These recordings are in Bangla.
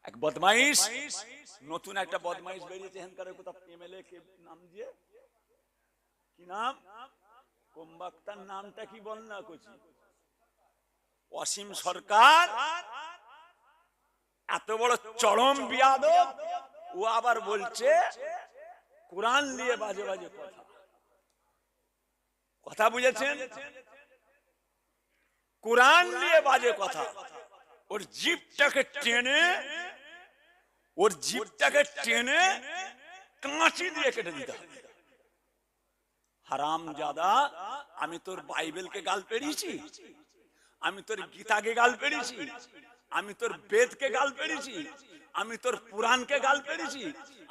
এক বদমাইশ, নতুন একটা বদমাইশ বেরিয়েছে হেনকারের কথা, এমএলএ কে নাম দিয়ে, কি নাম, কোম্বাক্তার নামটা কি বল না কচি, অসীম সরকার, এত বড় চরম বিয়াদব, ও আবার বলছে কোরআন নিয়ে বাজে বাজে কথা। কথা বুঝেছেন? কোরআন নিয়ে বাজে কথা। ওর জিভটাকে টেনে কাঁচি দিয়ে কেটে দিতে হবে। হারামজাদা, আমি তোর বাইবেলকে গাল পেড়িয়েছি, আমি তোর গীতাকে গাল পেড়িয়েছি, আমি তোর বেদকে গাল পেড়িয়েছি, আমি তোর পুরাণকে গাল পেড়িয়েছি,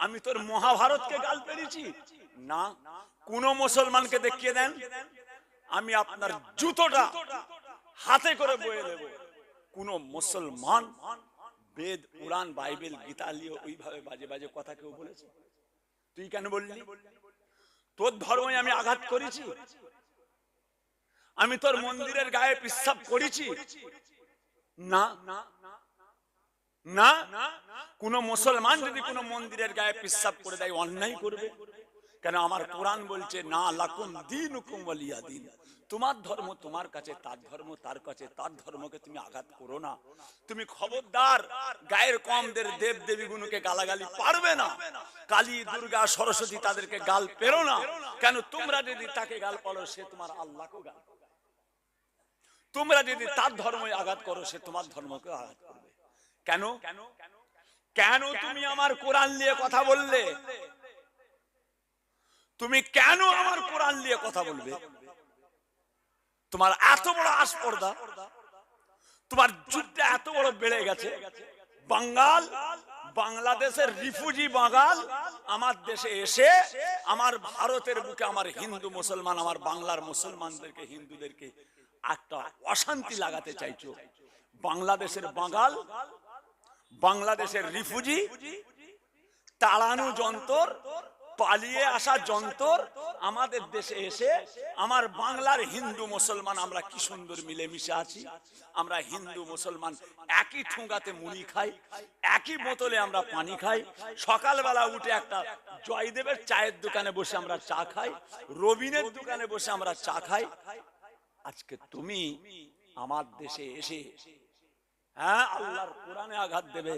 আমি তোর মহাভারতকে গাল পেড়িয়েছি? না। কোন মুসলমানকে দেখিয়ে দেন, আমি আপনার জুতোটা হাতে করে বয়ে দেব। কোন মুসলমান বেদ, পুরাণ, বাইবেল, গীতা নিয়ে ওইভাবে বাজে বাজে কথা কেউ বলেছে? তুই কেন বললি? তোর ধর্মে আমি আঘাত করেছি? আমি তোর মন্দিরের গায়ে পিশাব করেছি? না না। কোন মুসলমান যদি কোন মন্দিরের গায়ে পিশাব করে দেয় অন্যায় করবে কেন? আমার কোরআন বলছে না লাকুম দীনুকুম ওয়ালিয়া দীন, তোমার ধর্ম তোমার কাছে, তার ধর্ম তার কাছে, তার ধর্মকে তুমি আঘাত করো না। তুমি খবরদার গায়ের কমদের দেব দেবীগুলোকে গালাগালি পারবে না। কালী, দুর্গা, সরস্বতী তাদেরকে গাল পেরো না। কেন? তোমরা যদি তাকে গাল পারো সে তোমার আল্লাহকেও গাল পারবে। তোমরা যদি তার ধর্মে আঘাত করো সে তোমার ধর্মকে আঘাত করবে। কেন? কেন তুমি আমার কোরআন নিয়ে কথা বললে? তুমি কেন আমার কোরআন নিয়ে কথা বলবে? তোমার এত বড় আস্পর্ধা, তোমার যুদ্ধটা এত বড় বেড়ে গেছে। বাঙ্গাল, বাংলাদেশের রিফিউজি বাঙাল আমার দেশে এসে আমার ভারতের বুকে আমার হিন্দু মুসলমান, আমার বাংলার মুসলমানদেরকে, হিন্দুদেরকে একটা অশান্তি লাগাতে চাইছো। বাংলাদেশের বাঙাল, বাংলাদেশের রিফিউজি, তাড়ানো যন্তর, পালিয়ে আসা যন্তর আমাদের দেশে এসে আমার বাংলার হিন্দু মুসলমান আমরা কি সুন্দর মিলেমিশে আছি। আমরা হিন্দু মুসলমান একই ঠোঙাতে মুড়ি খাই, একই বোতলে আমরা পানি খাই। সকালবেলা উঠে একটা জয়দেবের চায়ের দোকানে বসে আমরা চা খাই, রবিনের দোকানে বসে আমরা চা খাই। আজকে তুমি আমার দেশে এসে হ্যাঁ আল্লাহর কোরআনে আঘাত দেবে।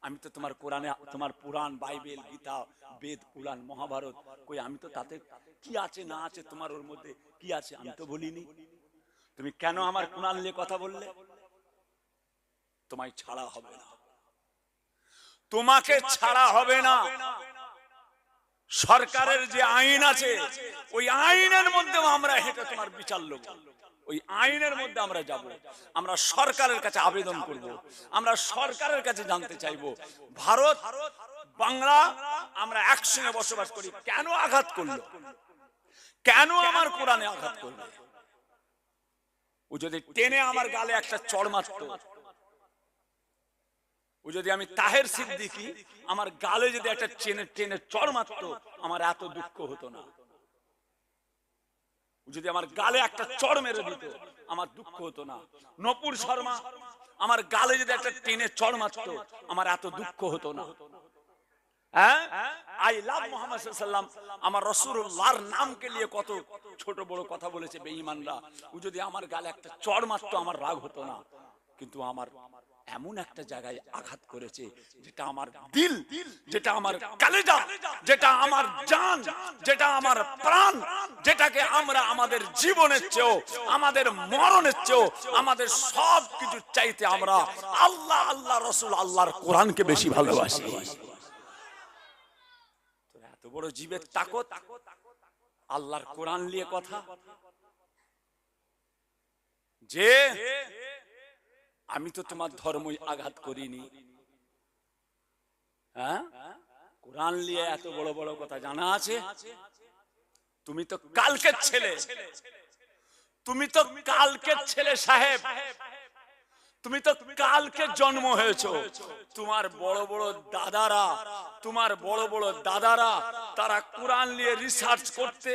আমি তো তোমার কোরআনে, তোমার পুরাণ, বাইবেল, গীতা, বেদ, পুরাণ, মহাভারত কই, আমি তো তাতে কি আছে না আছে, তোমার ওর মধ্যে কি আছে আমি তো বলিনি। তুমি কেন আমার কোরআন নিয়ে কথা বললে? তোমায় ছাড়া হবে না, তোমাকে ছাড়া হবে না। সরকারের যে আইন আছে ওই আইনের মধ্যে আমরা হেঁটে তোমার বিচার লোক, ওই আইনের মধ্যে আমরা যাব। আমরা সরকারের কাছে আবেদন করব, আমরা সরকারের কাছে জানতে চাইব ভারত বাংলা আমরা একসঙ্গে বসবাস করি, কেন আঘাত করলো? কেন আমার কোরআনে আঘাত করলো? ও যদি টেনে আমার গালে একটা চড় মারতো, ও যদি, আমি তাহের সিদ্দিকী, আমার গালে যদি একটা টেনে চড় মারতো আমার এত দুঃখ হতো না। যদি আমার গালে একটা চড় মেরে দিত আমার দুঃখ হতো না। নপুর শর্মা আমার গালে যদি একটা টেনে চড় মারতো আমার এত দুঃখ হতো না। হ্যাঁ, আই লাভ মুহাম্মদ সাল্লাল্লাহু আলাইহি ওয়াসাল্লাম, আমার রাসূলুল্লাহর নামকে নিয়ে কত ছোট বড় কথা বলেছে বেঈমানরা। ও যদি আমার গালে একটা চড় মারতো আমার রাগ হতো না। কিন্তু আমার এমন একটা জায়গায় আঘাত করেছে যেটা আমার দিল, যেটা আমার কলিজা, যেটা আমার জান, যেটা আমার প্রাণ, যেটাকে আমরা আমাদের জীবনের চেয়েও, আমাদের মরণের চেয়েও, আমাদের সব কিছু চাইতে আমরা আল্লাহ, আল্লাহ রাসূল, আল্লাহর কোরআনকে বেশি ভালোবাসি। এত বড় জীবের তাকত, আল্লাহর কোরআন নিয়ে কথা, যে আমি তো তোমার ধর্মই আঘাত করিনি। হ্যাঁ, কোরআন নিয়ে এত বড় বড় কথা জানা আছে? তুমি তো কালকের ছেলে, তুমি তো কালকের ছেলে সাহেব, তুমি তো কালকে জন্ম হয়েছো। তোমার বড় বড় দাদারা তারা কোরআন নিয়ে রিসার্চ করতে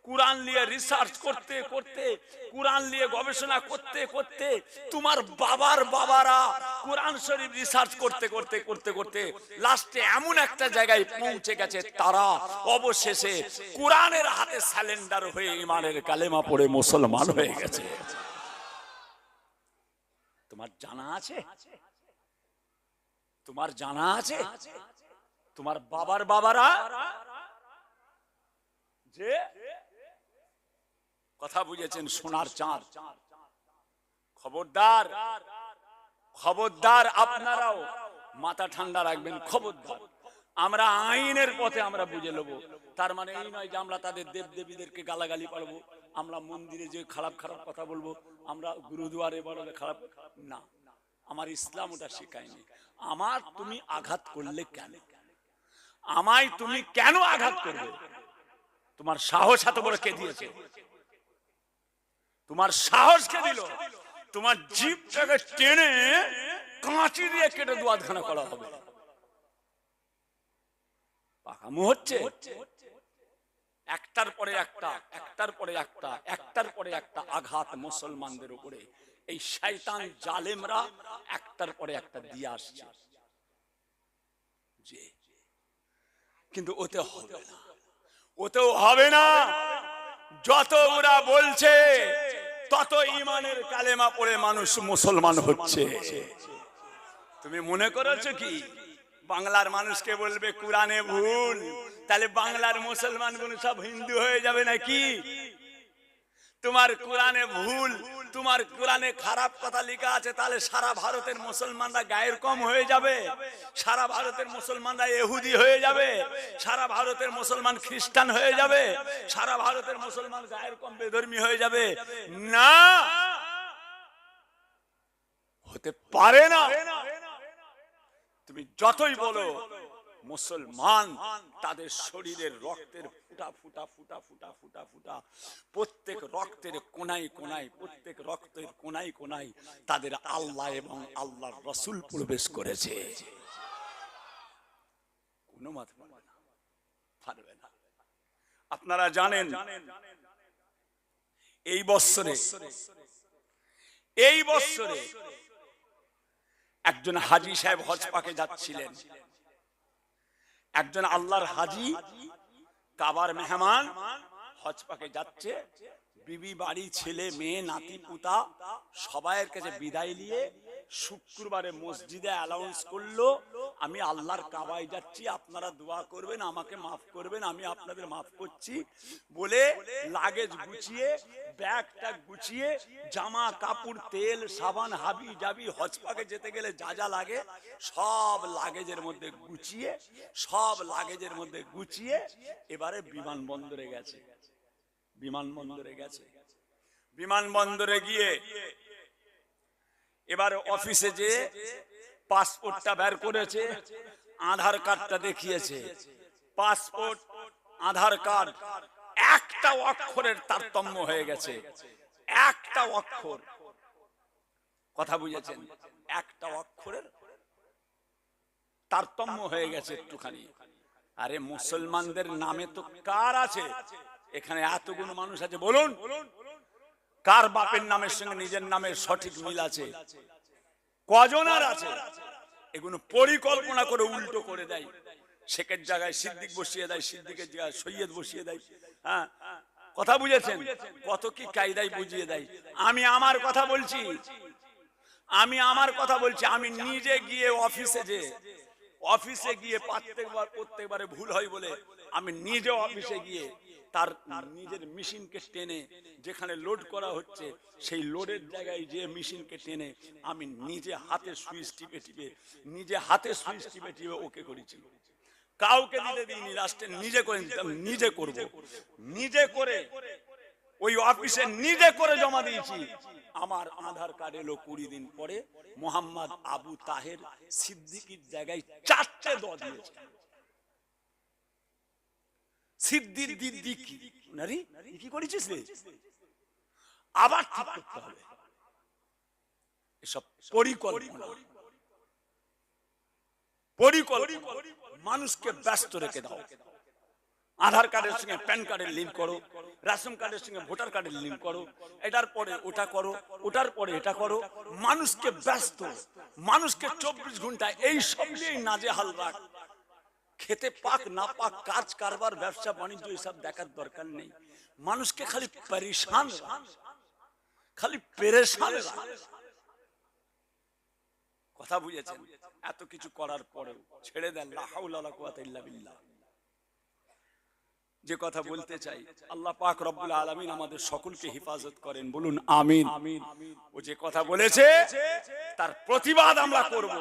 কোরআন নিয়ে রিসার্চ করতে কোরআন নিয়ে গবেষণা করতে তোমার বাবারা কোরআন শরীফ রিসার্চ করতে লাস্টে এমন একটা জায়গায় পৌঁছে গেছে, তারা অবশেষে কোরআনের হাতে সারেন্ডার হয়ে ঈমানের কালেমা পড়ে মুসলমান হয়ে গেছে। তোমার জানা আছে তোমার বাবারা যে কথা বুঝেছেন, সোনার চাঁদ। খবরদার আপনারাও মাথা ঠান্ডা রাখবেন। খবরদার, আমরা আইনের পথে আমরা বুঝে নেব। তার মানে এই নয় যে আমরা তাদের দেবদেবীদেরকে গালাগালি পারবো, আমরা মন্দিরে যে খারাপ কথা বলবো, আমরা গুরুদুয়ারে বললে খারাপ না। আমার ইসলাম ওটা শেখায়নি। আমার তুমি আঘাত করলে কেন? আমায় তুমি কেন আঘাত করবে? তোমার সাহস এত বড় কে দিয়েছে? তোমার সাহস কে দিল? তোমার জিভটাকে টেনে কাঁচি দিয়ে কেটে দুয়াতখানা করা হবে। পাকামো হচ্ছে একটার পরে একটা আঘাত মুসলমানদের উপরে। এই শয়তান জালেমরা একটার পরে একটা দিয়ে আসছে, কিন্তু ওতেও হবে না। যত ওরা বলছে তত ঈমানের কালেমা পড়ে মানুষ মুসলমান হচ্ছে। তুমি মনে করেছো কি বাংলার মানুষকে বলবে কোরআনে ভুল, তাহলে বাংলার মুসলমানগুলো সব হিন্দু হয়ে যাবে নাকি? তোমার কোরআনে ভুল, তোমার কোরআনে খারাপ কথা লেখা আছে, তাহলে সারা ভারতের মুসলমানরা গায়ের কম হয়ে যাবে, সারা ভারতের মুসলমানরা ইহুদি হয়ে যাবে, সারা ভারতের মুসলমান খ্রিস্টান হয়ে যাবে, সারা ভারতের মুসলমান গায়ের কম বেধর্মী হয়ে যাবে? না, হতে পারে না। তুমি যতই বলো মুসলমান, তাদের শরীরের রক্তের ফুটা প্রত্যেক রক্তের কোনায় তাদের আল্লাহ এবং আল্লাহর রাসূল প্রবেশ করেছে। কোনো মাথা পারবে না। আপনারা জানেন এই বৎসরে একজন হাজী সাহেব হজ পাকে যাচ্ছিলেন। একজন আল্লাহর হাজী কাবার মেহমান হজ পাকে যাচ্ছে, বিবি বাড়ি ছেলে মেয়ে নাতি পুতা সবাইয়ের কাছে বিদায় নিয়ে শুক্রবারে মসজিদে অ্যানাউন্স করলো, আমি আল্লাহর কাবায় যাচ্ছি, আপনারা দোয়া করবেন, আমাকে মাফ করবেন, আমি আপনাদের মাফ করছি বলে লাগেজ গুছিয়ে, ব্যাগটা গুছিয়ে, জামা কাপড় তেল সাবান হাবি জাবি হজ পাকে যেতে গেলে যা যা লাগে সব লাগেজের মধ্যে গুছিয়ে এবারে বিমানবন্দরে গেছে। বিমানবন্দরে গিয়ে এবার অফিসে যে পাসপোর্টটা বের করেছে, আধার কার্ডটা দেখিয়েছে, পাসপোর্ট আধার কার্ড একটা অক্ষরের তারতম্য হয়ে গেছে। একটা অক্ষর, কথা বুঝেছেন? একটা অক্ষরের তারতম্য হয়ে গেছে একটুখানি। আরে মুসলমানদের নামে তো কার আছে এখানে? এতগুলো মানুষ আছে, বলুন কার বাপের নামের সঙ্গে নিজের নামের সঠিক মিল আছে? কজন আর আছে? এগুলো পরিকল্পনা করে উল্টো করে দেয়। শেখের জায়গায় সিদ্দিক বসিয়ে দেয়, সিদ্দিকের জায়গায় সৈয়দ বসিয়ে দেয়। হ্যাঁ, কথা বুঝেছেন? কত কি কায়দায় বুঝিয়ে দেয়। আমি আমার কথা বলছি, আমি নিজে গিয়ে অফিসে গিয়ে প্রত্যেকবারে ভুল হয় বলে আমি নিজে অফিসে গিয়ে তার নিজের মেশিনকে টেনে যেখানে লোড করা হচ্ছে সেই লোডের জায়গায় যে মেশিনকে টেনে আমি নিজে হাতে সুইচ টিপে ওকে করেছি। কাউকে দিতে দিইনি, লাস্টে নিজে করে দিতাম, নিজে করে ওই অফিসে নিজে করে জমা দিয়েছি। আমার আধার কার্ড এলো 20 দিন পরে, মোহাম্মদ আবু তাহের সিদ্দিকীর জায়গায় 4টে দ দিয়েছে। কি করেছিস রে? আবার ঠিক করতে হবে। এসব পরিকল্পনা পরিকল্পনা মানুষকে ব্যস্ত রেখে দাও। আধার কার্ডের সঙ্গে প্যান কার্ডের লিঙ্ক করো, রেশন কার্ডের সঙ্গে ভোটার কার্ডের লিঙ্ক করো, এটার পরে ওটা করো, ওটার পরে এটা করো, মানুষকে ব্যস্ত, মানুষকে 24 ঘন্টায় এই সব নিয়েই নাজেহাল রাখ। খেতে পাক না পাক, কাজ কারবার ব্যবসা বাণিজ্য এসব দেখার দরকার নেই। মানুষকে খালি পরেশান, খালি পেরেশান। কথা বুঝেছেন? এত কিছু করার পরেও ছেড়ে দেন। লা হাওলা ওয়ালা কুওয়াতা ইল্লা বিল্লাহ। যে কথা বলতে চাই, আল্লাহ পাক রব্বুল আলামিন আমাদের সকলকে হেফাজত করেন, বলুন আমিন। ও যে কথা বলেছে তার প্রতিবাদ আমরা করব।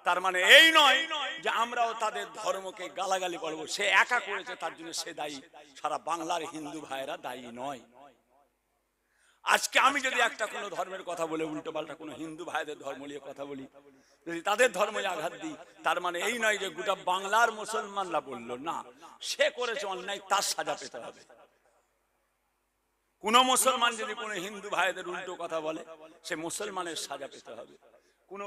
তার মানে এই নয় যে আমরাও তাদের ধর্মকে গালাগালি করব। সে একা করেছে, তার জন্য সে দায়ী, সারা বাংলার হিন্দু ভাইরা দায়ী নয়। আজকে আমি যদি একটা কোনো ধর্মের কথা বলে উল্টো পাল্টা কোনো হিন্দু ভাইদের ধর্ম নিয়ে কথা বলি, যদি তাদের ধর্মে আঘাত দিই, তার মানে এই নয় যে গোটা বাংলার মুসলমানরা বললো না, সে করেছে অন্যায়, তার সাজা পেতে হবে। কোন মুসলমান যদি কোনো হিন্দু ভাইদের উল্টো কথা বলে, সে মুসলমানের সাজা পেতে হবে। কোন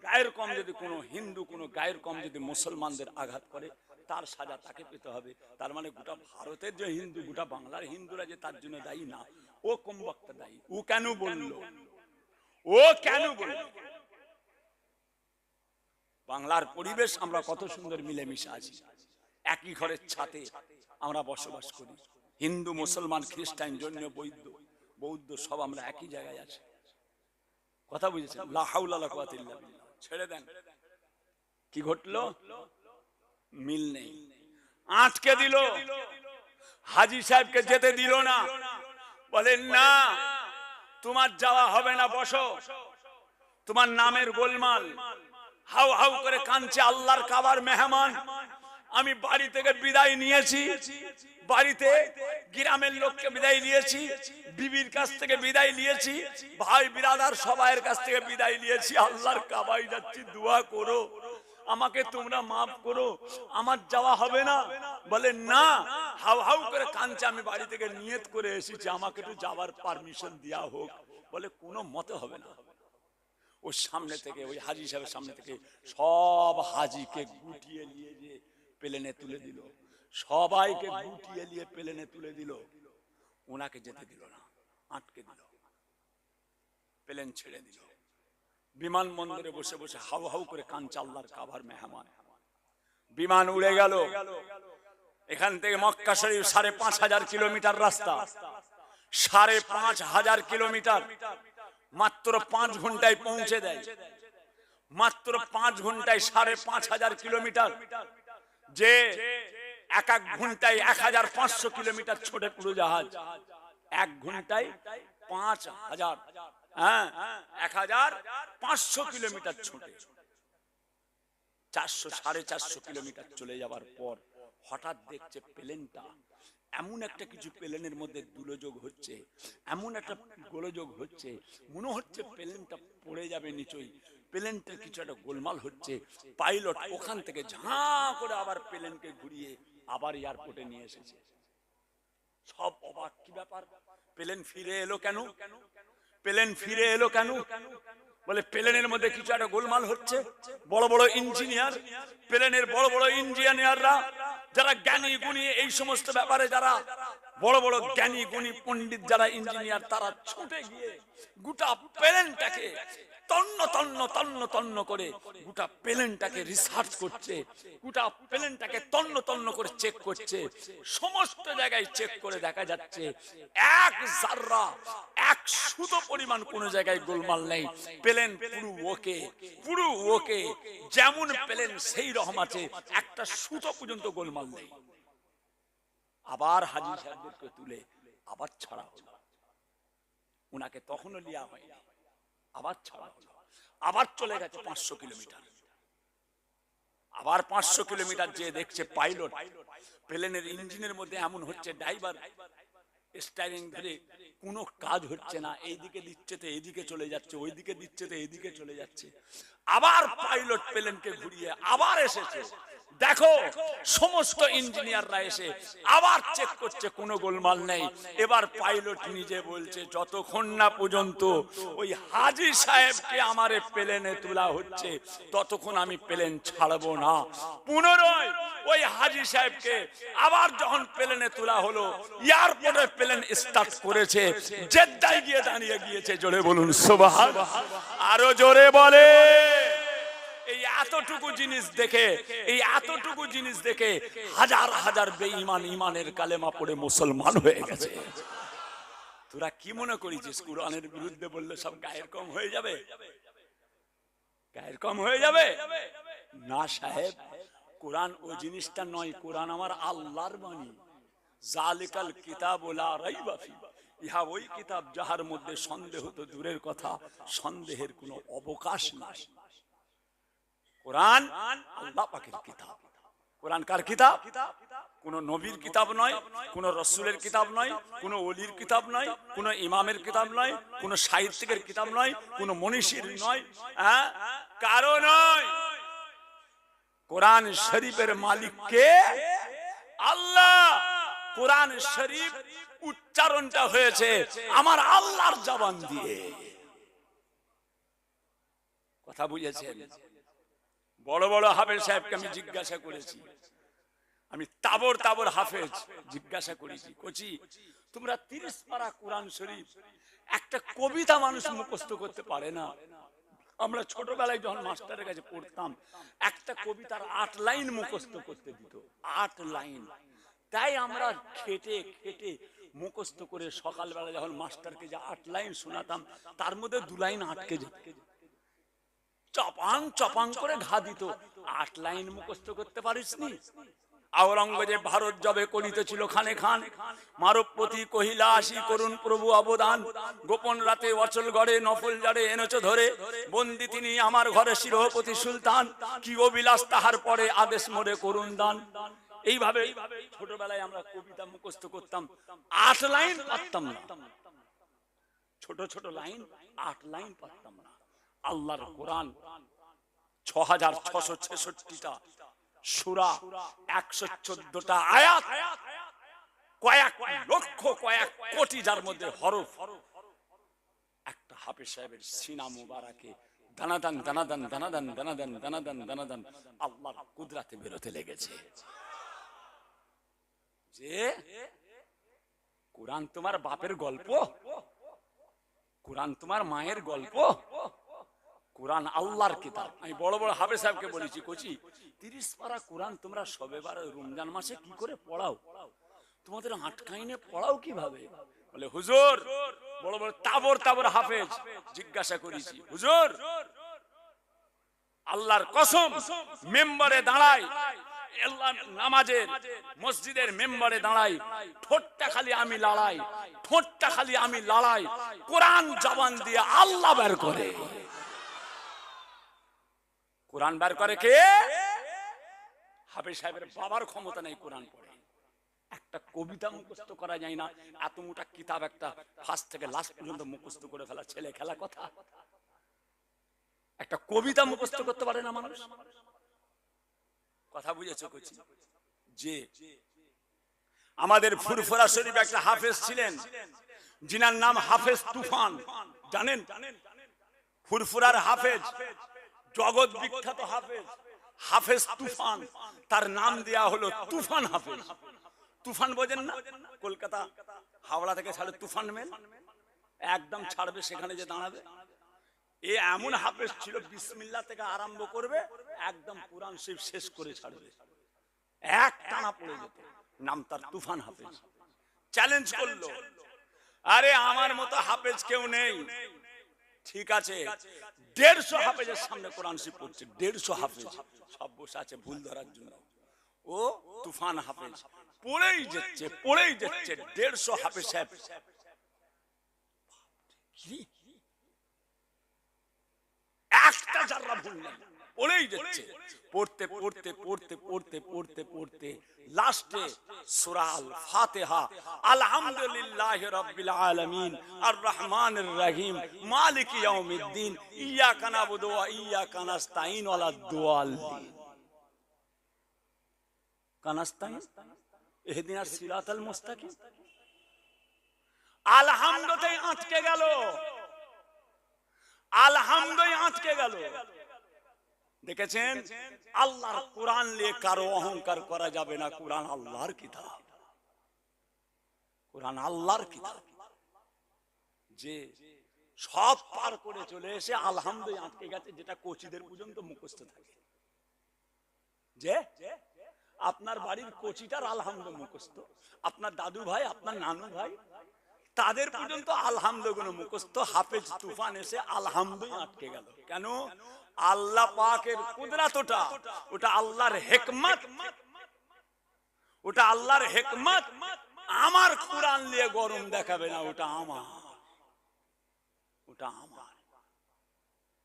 গায়ের কম যদি কোনো হিন্দু, কোনো গায়ের কম যদি মুসলমানদের আঘাত করে, তার সাজা তাকে পেতে হবে। তার মানে গোটা ভারতের যে হিন্দু, গোটা বাংলার হিন্দুরা যে তার জন্য দায়ী না, ও কম বক্তা দায়ী। ও কেন বললো? ও কেন বললো? বাংলার পরিবেশ আমরা কত সুন্দর মিলেমিশে আছি, একই ঘরের ছাদে আমরা বসবাস করি। হিন্দু, মুসলমান, খ্রিস্টান, জৈন, বৌদ্ধ সব আমরা একই জায়গায় আছি। কথা বুঝেছেন? লা হাওলা ওয়ালা কুওয়াতা ইল্লা বিল্লাহ। ছেড়ে দেন। কি ঘটলো? মিল নেই, আটকে দিল। হাজী সাহেবকে যেতে দিল না, বলেন না তোমার যাওয়া হবে না, বসো। তোমার নামের গোলমাল। হাউ হাউ করে কাঁদছে আল্লাহর কাবার মেহমান। আমি বাড়ি থেকে বিদায় নিয়েছি, বাড়িতে গ্রামের লোককে বিদায় নিয়েছি, বিবির কাছ থেকে বিদায় নিয়েছি, ভাই বিরাদার সবাইয়ের কাছ থেকে বিদায় নিয়েছি। আল্লাহর কাবায় যাচ্ছি, দোয়া করো, আমাকে তোমরা মাফ করো, আমার যাওয়া হবে না। বলে না, হাউ হাউ করে কাঁদছে, আমি বাড়ি থেকে নিয়ত করে এসেছি, আমাকে একটু যাওয়ার পারমিশন দেওয়া হোক। বলে কোনো মতে হবে না। ওর সামনে থেকে, ওই হাজী সাহেবের সামনে থেকে সব হাজীকে গুটিয়ে নিয়ে যে প্লেনে তুলে দিল, সবাইকে গুটিয়ে নিয়ে প্লেনে তুলে দিল। ওনাকে যেতে দিল না, আটকে দিল, প্লেন ছেড়ে দিল। বিমানবন্দরে বসে বসে হাউ হাউ করে কাঁদছে আল্লাহর কাবার মেহমান। বিমান উড়ে গেল। এখান থেকে মক্কা শরীফ 5,500 কিলোমিটার রাস্তা, 5,500 কিলোমিটার মাত্র 5 ঘন্টায় পৌঁছে দেয়। মাত্র 5 ঘন্টায় 5,500 কিলোমিটার, যে এক এক ঘন্টায় 1,500 কিলোমিটার ছোটে পুরো জাহাজ। 1 ঘন্টায় 5,000, 1,500 কিলোমিটার ছোটে। 400-450 কিলোমিটার চলে যাবার পর হঠাৎ দেখছে প্লেনটা এমন একটা কিছু, প্লেনের মধ্যে দুলযোগ হচ্ছে, এমন একটা গোলযোগ হচ্ছে, মনে হচ্ছে প্লেনটা পড়ে যাবে নিচই। প্লেনটার কিছু একটা গোলমাল হচ্ছে। পাইলট ওখান থেকে ঝাঁ করে আবার প্লেনকে ঘুরিয়ে আবার এয়ারপোর্টে নিয়ে এসেছে। সব অবাক, কি ব্যাপার, প্লেন ফিরে এলো কেন? প্লেন ফিরে এলো কেন? বলে প্লেনের মধ্যে কিছু একটা গোলমাল হচ্ছে। বড় বড় ইঞ্জিনিয়ার, প্লেনের বড় বড় ইঞ্জিনিয়াররা, যারা জ্ঞানী গুণী এই সমস্ত ব্যাপারে, যারা বড় বড় জ্ঞানী গুণী পণ্ডিত যারা ইঞ্জিনিয়ার, তারা ছুটে গিয়ে গোটা প্লেনটাকে তন্ন তন্ন তন্ন তন্ন করে গোটা প্লেনটাকে রিসার্চ করছে, গোটা প্লেনটাকে তন্ন তন্ন করে চেক করছে। সমস্ত জায়গায় চেক করে দেখা যাচ্ছে এক জাররা, এক সুতো পরিমাণ কোন জায়গায় গোলমাল নেই। প্লেন পুরো ওকে, পুরো ওকে, যেমন প্লেন সেই রকম আছে, একটা সুতো পর্যন্ত গোলমাল নেই। আবার হাজী সাহেবদেরকে তুলে আবার ছাড়া হলো। উনাকে তখনও লিয়া হয়নি, আবার ছাড়া হলো। আবার চলে গেছে 500 কিলোমিটার। আবার 500 কিলোমিটার যে দেখছে পাইলট প্লেনের ইঞ্জিনের মধ্যে এমন হচ্ছে, ড্রাইভার স্টিয়ারিং ধরে কোনো কাজ হচ্ছে না, এইদিকে দিচ্ছে তো এইদিকে চলে যাচ্ছে, ওইদিকে দিচ্ছে তো এইদিকে চলে যাচ্ছে। আবার পাইলট প্লেনকে ঘুরিয়ে আবার এসেছে, দেখো সমস্ত ইঞ্জিনিয়াররা এসে আবার চেক করছে, কোনো গোলমাল নেই। এবার পাইলট নিজে বলছে যতক্ষণ না পর্যন্ত ওই হাজী সাহেবকে আমারে প্লেনে তোলা হচ্ছে ততক্ষণ আমি প্লেন ছাড়বো না। পুনরায় ওই হাজী সাহেবকে আবার যখন প্লেনে তোলা হলো, এয়ারপোর্টে প্লেন স্টার্ট করেছে, জেদ্দায় গিয়ে দাঁড়িয়ে গিয়েছে। জোরে বলুন সুবহানাল্লাহ, আরো জোরে বলে। এই এতটুকু জিনিস দেখে হাজার হাজার বেঈমান ইমানের কালেমা পড়ে মুসলমান হয়ে গেছে। তোরা কি মনে করিস কুরআনের বিরুদ্ধে বললে সব গায়ের কম হয়ে যাবে? গায়ের কম হয়ে যাবে না সাহেব। কোরআন ওই জিনিসটা নয়, কোরআন আমার আল্লাহর বাণী। জালিকাল কিতাবু লা রাইবা ফি, ইহা ওই কিতাব যাহার মধ্যে সন্দেহ তো দূরের কথা, সন্দেহের কোনো অবকাশ নাই। কোরআন আল্লাহ পাকের কিতাব। কোরআন কার কিতাব? কোন নবীর কিতাব নয়, কোন রাসূলের কিতাব নয়, কোন ওলির কিতাব নয়, কোন ইমামের কিতাব নয়, কোন সাহিত্যিকের কিতাব নয়, কোন মনীষীর নয়, কারো নয়। কোরআন শরীফের মালিক কে? আল্লাহ। কোরআন শরীফ উচ্চারণটা হয়েছে আমার আল্লাহর জবান দিয়ে। কথা বুঝেছেন? বড় বড় হাফেজ সাহেবকে আমি জিজ্ঞাসা করেছি, আমি তাবর তাবর হাফেজ জিজ্ঞাসা করেছি, কোচি তোমরা 30 পারা কোরআন শরীফ একটা কবিতা মানুষ মুখস্থ করতে পারে না। আমরা ছোটবেলায় যখন মাস্টারের কাছে পড়তাম, একটা কবিতার 8 লাইন মুখস্থ করতে দিত, 8 লাইন। তাই আমরা খেটে খেটে মুখস্থ করে সকালবেলা যখন মাস্টারকে যে 8 লাইন শোনাতাম, তার মধ্যে 2 লাইন আটকে যেত। চপাং চপাং করে ঘা দিত। 8 লাইন মুখস্থ করতে পারিসনি? আওরঙ্গজেব ভারত জবে করিতেছিল খানে খান, মারবপতি কহিলা আসি করুন প্রভু অবদান, গোপন রাতে অচল গড়ে নফল জড়ে এনেছ ধরে, বন্দি তিনি আমার ঘরে শিরোপতি সুলতান, কি অবিলাস তাহার পরে আদেশ মোরে করুন দান। এইভাবে ছোটবেলায় আমরা কবিতা মুখস্থ করতাম, 8 লাইন পারতাম না। ছোট ছোট লাইন, 8 লাইন পারতাম না। আল্লাহর কোরআন 6666টা সূরা, 114টা আয়াত, কয়েক লক্ষ কয়েক কোটি যার মধ্যে হরফ। একটা হাফেজ সাহেবের সিনা মুবারাকে দানাদান দানাদান দানাদান দানাদান দানাদান দানাদান আল্লাহর কুদরতে বেরোতে লেগেছে যে কোরআন তোমার বাপের গল্প, কোরআন তোমার মায়ের গল্প, কোরআন আল্লাহর কিতাব। আমি বড় বড় হাফেজ সাহেবকে বলেছি, কোচি 30 পারা কোরআন তোমরা সবেবার রমজান মাসে কি করে পড়াও? তোমাদের আটকাইনে পড়াও কিভাবে? বলে হুজুর, বড় বড় তাবর তাবর হাফেজ জিজ্ঞাসা করেছি, হুজুর আল্লাহর কসম মেম্বারে দাঁড়াই, নামাজের মসজিদের মেম্বারে দাঁড়াই, ঠোঁটটা খালি আমি লড়াই, ঠোঁটটা খালি আমি লড়াই, কোরআন জবান দিয়ে আল্লাহ বের করে। কোরআন বের করে কে? হাফেজ সাহেবের বাবার ক্ষমতা নেই কোরআন পড়ে। একটা কবিতা মুখস্থ করা যায় না, এত মোটা কিতাব একটা ফার্স্ট থেকে লাস্ট পর্যন্ত মুখস্থ করে ফেলা ছেলে খেলা কথা। একটা কবিতা মুখস্থ করতে পারে না মানুষ। কথা বুঝেছো কোচি? যে আমাদের ফুরফুরা শরীফ একটা হাফেজ ছিলেন, যিনার নাম হাফেজ তুফান। জানেন? ফুরফুরার হাফেজ, জগৎ বিখ্যাত হাফেজ, হাফেজ তুফান। তার নাম দেয়া হলো তুফান হাফেজ। তুফান বোঝেন না? কলকাতা হাওড়া থেকে ছাড়ে তুফান মেল, একদম ছাড়বে সেখানে যে দাঁড়াবে। এ এমন হাফেজ ছিল, বিসমিল্লাহ থেকে আরম্ভ করবে, একদম কোরআন শরীফ শেষ করে ছাড়বে, এক টানা পড়ে যেত। নাম তার তুফান হাফেজ। চ্যালেঞ্জ করলো, আরে আমার মতো হাফেজ কেউ নেই। ঠিক আছে, 150 হাফেজের সামনে কোরআন শরীফ পড়ছে, 150 হাফেজ সব বসে আছে ভুল ধরার জন্য। ও তুফান হাফেজ পড়েই যাচ্ছে, পড়েই যাচ্ছে, 150 হাফেজ সাহেব একটা জাররা ভুল নেই, পড়েই যাচ্ছে। পড়তে পড়তে পড়তে পড়তে পড়তে পড়তে লাস্টে সূরা আল ফাতিহা, আলহামদুলিল্লাহি রাব্বিল আলামিন আর রহমানির রহিম মালিক ইয়াউমিদ্দিন ইয়্যাকা নাবুদু ওয়া ইয়্যাকা নাস্তাঈন ওয়ালাদ দুআল্লিন। কানাস্তাইন ইহদিনাস সিরাতাল মুস্তাকিম। আলহামদুতেই আটকে গেল, আলহামদুই আটকে গেল। দেখেছেন, আল্লাহর কোরআন নিয়ে কারো অহংকার করা যাবে না। কোরআন আল্লাহর কিতাব, কোরআন আল্লাহর কিতাব। যে সব পার করে চলে এসে আলহামদুই আটকে গেছে, যেটা কোচিদের পর্যন্ত মুখস্থ থাকে। যে আপনার বাড়ির কোচিটার আলহামদু মুখস্থ, আপনার দাদু ভাই, আপনার নানু ভাই, তাদের পর্যন্ত আলহামদুগুলো মুখস্থ। হাফেজ তুফান এসে আলহামদুই আটকে গেল। কেন? আল্লাহ পাকের কুদরত, ওটা আল্লাহর হিকমত, ওটা আল্লাহর হিকমত। আমার কোরআন নিয়ে গরম দেখাবে না, ওটা আমার, ওটা আমার।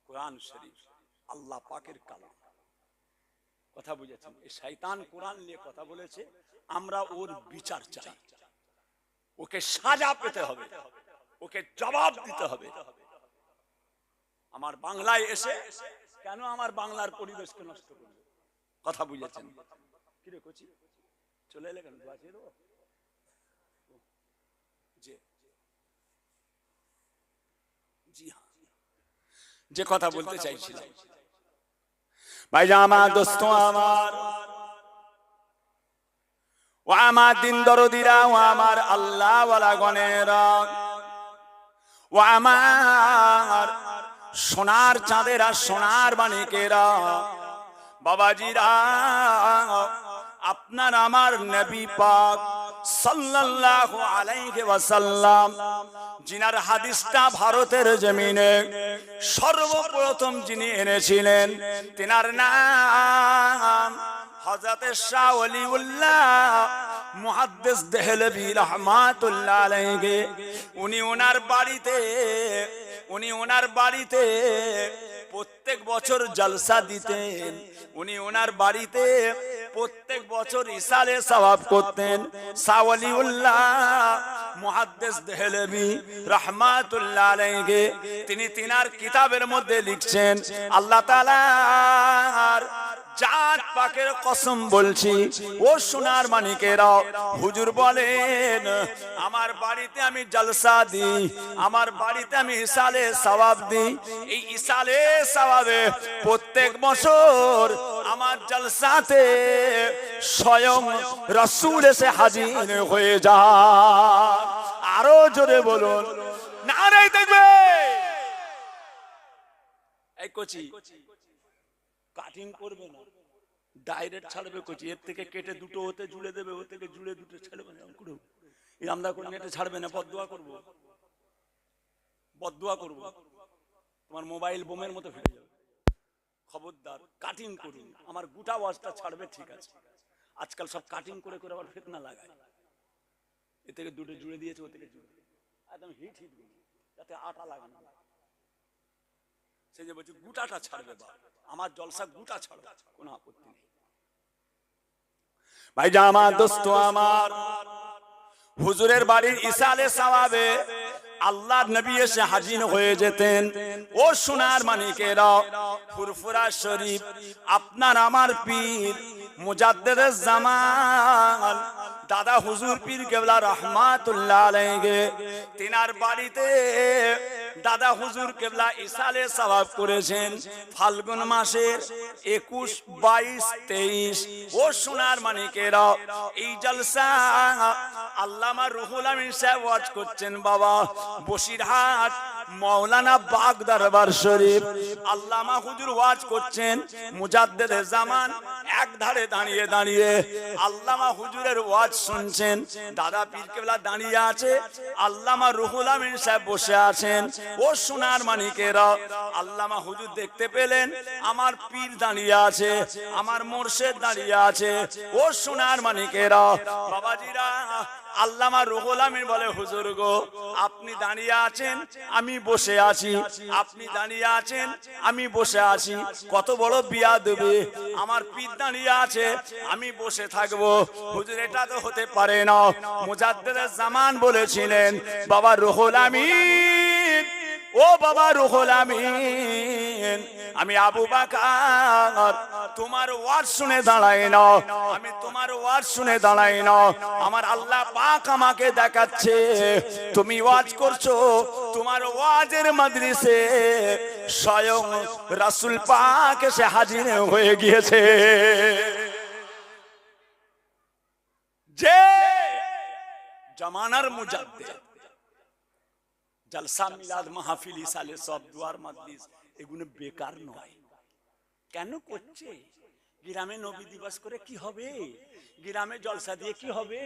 কোরআন শরীফ আল্লাহ পাকের কালাম। কথা বুঝেছেন? এই শয়তান কোরআন নিয়ে কথা বলেছে, আমরা ওর বিচার চাই। ওকে সাজা পেতে হবে, ওকে জবাব দিতে হবে। আমার বাংলায় এসে কেন আমার বাংলার পরিবেশকে নষ্ট করবে? কথা বুঝেছেন? কিরে কচি চলে এলে কেন? জি হ্যাঁ, যে কথা বলতে চাইছিলাম, ভাইজান আমার, দোস্ত আমার, ও আমার দিন দরদিরা, ও আমার আল্লাহ ওয়ালা গণেরা, ও আমার সোনার চাঁদেরা, সোনার মানিকেরা, বাবাজিরা, আপনার আমার নবী পাক সাল্লাল্লাহু আলাইহি ওয়াসাল্লাম, যিনার হাদিসটা ভারতের জমিনে সর্বপ্রথম যিনি এনেছিলেন, তিনার নাম হযরত শাহ ওলিউল্লাহ মুহাদ্দিস দেহলভী রাহমাতুল্লাহ আলাইহি। উনি ওনার বাড়িতে প্রত্যেক বছর জলসা দিতেন। উনি ওনার বাড়িতে প্রত্যেক বছর ইসালে সওয়াব করতেন। শাহ ওলিউল্লাহ মুহাদ্দিস দেহলভী রাহমাতুল্লাহ আলাইহি তিনি তিনার কিতাবের মধ্যে লিখছেন, আল্লাহ তাআলার জাত পাকের কসম বলছি, ও সোনার মানিকেরা, হুজুর বলেন আমার বাড়িতে আমি জলসা দিই, আমার বাড়িতে আমি ইসালে সওয়াব দিই। এই ইসালে সওয়াবে প্রত্যেক বছর আমার জলসাতে স্বয়ং রাসূল এসে হাজির হয়ে যায়। আরো জোরে বলুন নারে তাকবীর। এই কোচি কাটিং করবে না, ডাইরেক্ট ছাড়বে কোচি। এর থেকে কেটে দুটো হতে জুড়ে দেবে, ওর থেকে জুড়ে দুটো ছাড়বে না। আমরা করে নেটে ছাড়বে না, বদদুয়া করব, বদদুয়া করব, তোমার মোবাইল বোমের মতো ফেটে যাবে। খবরদার কাটিং করুন। আমার গোটা ওয়াজটা ছাড়বে, ঠিক আছে। আজকাল সব কাটিং করে করে আবার ফিতনা লাগায়। এ থেকে দুটো জুড়ে দিয়েছে, ও থেকে জুড়ে একদম হিট যাতে আটা লাগে না। সে যে বলছে গুটাটা ছাড়বে, বা আমার জলসা গুটা ছাড়বে, কোনো আপত্তি নেই। ভাইজান আমার, দোস্ত আমার, হুজুরের বাড়ির ইসালে সওয়াবে আল্লাহর নবী এসে হাজির হয়ে যেতেন। ও সোনার মানিকেরা, ফুরফুরা শরীফ আপনার আমার পীর মুজাদ্দিদুজ জামান দাদা হুজুর পীর কেবলা রাহমাতুল্লাহ আলাইহি, তিনার বাড়িতে দাদা হুজুর কেবলা ইসালে সওয়াব করেছেন ফাল্গুন মাসের 21, 22, 23। ও সোনার মানিকেরা, এই জলসা আল্লামা রুহুল আমিন সাহেব ওয়াজ করছেন বাবা বসিরহাট মাওলানা বাগ দরবার শরীফ। আল্লামা হুজুর ওয়াজ করছেন, মুজাদ্দিদে জামান এক ধারে দাঁড়িয়ে দাঁড়িয়ে আল্লামা হুজুরের ওয়াজ শুনছেন। দাদা পীর কেবলা দাঁড়িয়ে আছে, আল্লামা রুহুল আমিন সাহেব বসে আছেন। ও সোনার মানিকেরা, আল্লামা হুজুর দেখতে পেলেন আমার পীর দাঁড়িয়ে আছে, আমার মুর্শিদ দাঁড়িয়ে আছে। ও সোনার মানিকেরা, বাবাজিরা, আল্লামা রুহুল আমিন বলে, হুজুর গো, আপনি দাঁড়িয়ে আছেন, আমি বসে আছি, আপনি দাঁড়িয়ে আছেন, আমি বসে আছি। কত বড় বিয়াদবি! আমার পীর দাঁড়িয়ে আছে, আমি বসে থাকবো। হুজুর, এটা তো হতে পারে না। মুজাদ্দিদুজ জামান বলেছিলেন, বাবা রুহুল আমিন ও বাবা রুহুল আমিন, আমি আবু বকর তোমার ওয়াজ শুনে দাঁড়াই না, আমি তোমার ওয়াজ শুনে দাঁড়াই না, আমার আল্লাহ পাক আমাকে দেখাচ্ছে তুমি ওয়াজ করছো, তোমার ওয়াজের মজলিসে স্বয়ং রাসূল পাক এসে হাজির হয়ে গিয়েছে। যে জামানার মুজাদ্দিদ, জলসা মিলাদ মাহফিল ইসালে সব দুয়ার মজলিস এগুলো বেকার নয়। কেন করছে? গ্রামে নবী দিবস করে কি হবে? গ্রামে জলসা দিয়ে কি হবে?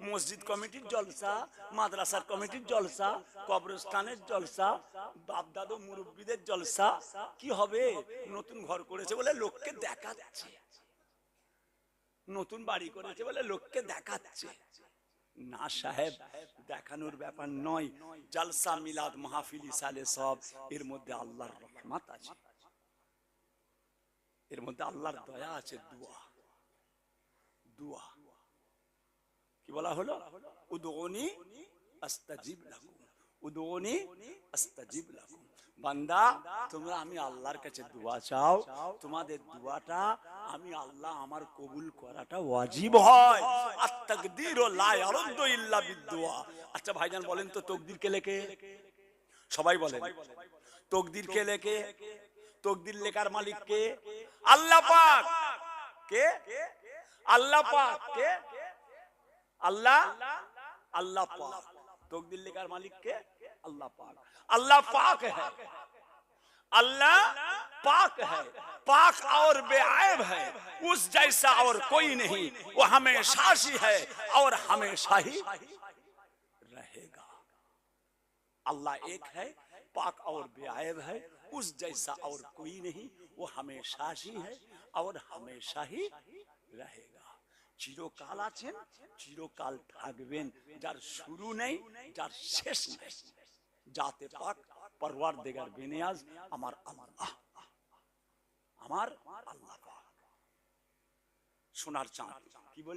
মসজিদ কমিটির জলসা, মাদ্রাসার কমিটির জলসা, কবরস্থানের জলসা, বাপ দাদু মুরব্বীদের জলসা কি হবে? নতুন ঘর করেছে বলে লোককে দেখাচ্ছে, নতুন বাড়ি করেছে বলে লোককে দেখাচ্ছে। না সাহেব, দেখানোর ব্যাপার নয়। জলসা মিলাদ মাহফিল ইসালে সব এর মধ্যে আল্লাহর রহমত আছে, এর মধ্যে আল্লাহর দয়া আছে। দুয়া, দুয়া কি বলা হলো? উদউনি আস্তাজিব লাকুম, উদউনি আস্তাজিব লাকুম। বান্দা তোমরা আমি আল্লাহর কাছে দোয়া চাও, তোমাদের দোয়াটা আমি আল্লাহ আমার কবুল করাটা ওয়াজিব হয়। আর তাকদীর লা ইয়ারুদ্দু ইল্লা বিদুয়া। আচ্ছা ভাইজান বলেন তো তকদির কে লেখে? সবাই বলেন তকদির কে লেখে? তকদির লেখার মালিক কে? আল্লাহ পাক। কে? আল্লাহ পাক। কে? আল্লাহ, আল্লাহ পাক। तकदीर लिखार मालिक के अल्लाह पाक। अल्लाह पाक है, अल्लाह पाक है, पाक और बेऐब है, उस जैसा और कोई नहीं, वो हमेशा ही है और हमेशा ही रहेगा। अल्लाह एक है, पाक और बेऐब है, उस जैसा और कोई नहीं, वो हमेशा ही है और हमेशा ही रहेगा। চিরকাল আছেন, চিরকাল থাকবেন, যার শুরু নেই, যার শেষ নেই। জাতে পাক পরওয়ারদিগার বেনিয়াজ আমার আল্লাহ, আমার আল্লাহ পাক। সোনার চাঁদ কি বল